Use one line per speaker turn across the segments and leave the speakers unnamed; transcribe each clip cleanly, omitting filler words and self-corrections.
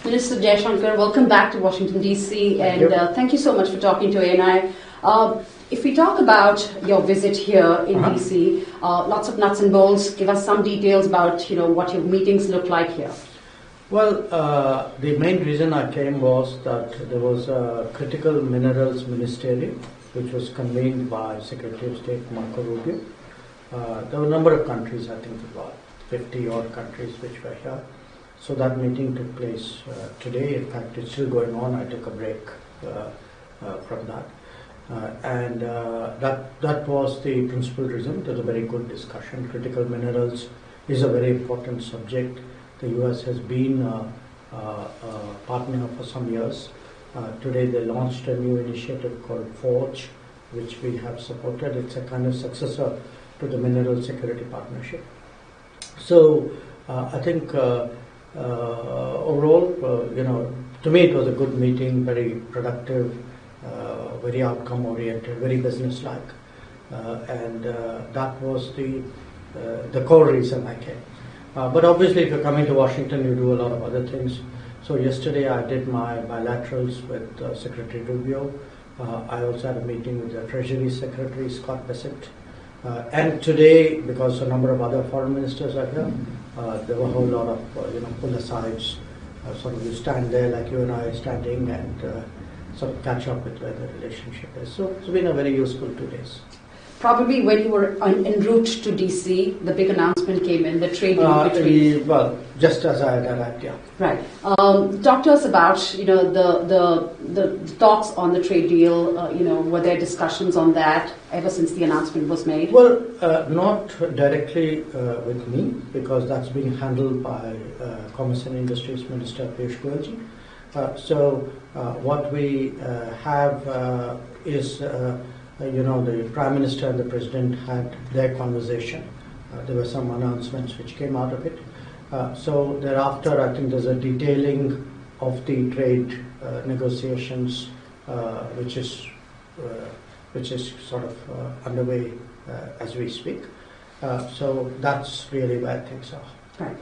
Minister Jaishankar, welcome back to Washington DC, and thank you so much for talking to ANI. If we talk about your visit here in DC, lots of nuts and bolts. Give us some details about what your meetings look like here.
Well, the main reason I came was that there was a critical minerals ministerial which was convened by Secretary of State Marco Rubio. There were a number of countries, I think about 50 odd countries which were here. So that meeting took place today. In fact, it's still going on. I took a break from that. And that was the principal reason. It was a very good discussion. Critical minerals is a very important subject. The US has been a partner for some years. Today they launched a new initiative called Forge, which we have supported. It's a kind of successor to the Mineral Security Partnership. So I think overall, to me it was a good meeting, very productive, very outcome-oriented, very business-like, and that was the core reason I came. But obviously, if you're coming to Washington, you do a lot of other things. So yesterday I did my bilaterals with Secretary Rubio. I also had a meeting with the Treasury Secretary, Scott Bessent. And today, because a number of other foreign ministers are here, there were a whole lot of pull-asides. Sort of you stand there like you and I are standing and sort of catch up with where the relationship is. So it's been a very useful 2 days.
Probably when you were en route to DC, the big announcement came in, the trade deal between...
Well, just as I had arrived, yeah.
Right. Talk to us about, the talks on the trade deal. Were there discussions on that ever since the announcement was made?
Well, not directly with me, because that's being handled by Commerce and Industries Minister Piyush Goyalji. So what we have is... the Prime Minister and the President had their conversation. There were some announcements which came out of it. So thereafter, I think there's a detailing of the trade negotiations, which is sort of underway as we speak. So that's really where things are.
Right.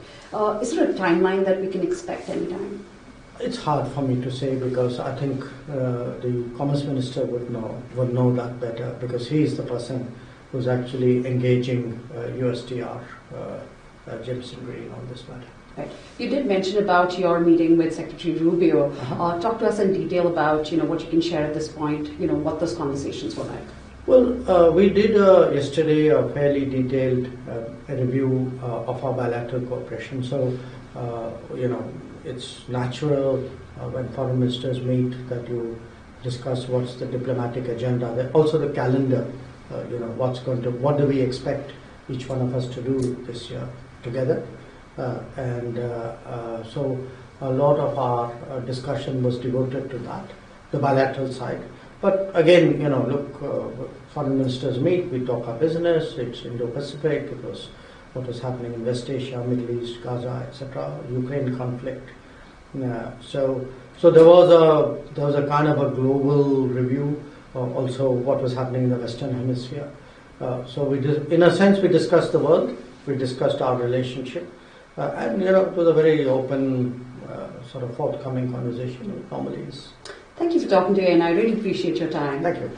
Is there a timeline that we can expect anytime?
It's hard for me to say, because I think the Commerce Minister would know that better, because he is the person who's actually engaging USTR, Jameson Green, on this matter.
Right. You did mention about your meeting with Secretary Rubio. Talk to us in detail about what you can share at this point. What those conversations were like.
Well, we did yesterday a fairly detailed review of our bilateral cooperation. So it's natural when foreign ministers meet that you discuss what's the diplomatic agenda, also the calendar, what do we expect each one of us to do this year together. So a lot of our discussion was devoted to that, the bilateral side. But again, foreign ministers meet, we talk our business, it's Indo-Pacific, it was what was happening in West Asia, Middle East, Gaza, etc., Ukraine conflict. So there was a kind of a global review, also what was happening in the Western Hemisphere. So in a sense, we discussed the world, we discussed our relationship, and it was a very open, sort of forthcoming conversation. It normally is.
Thank you for talking to me, and I really appreciate your time.
Thank you.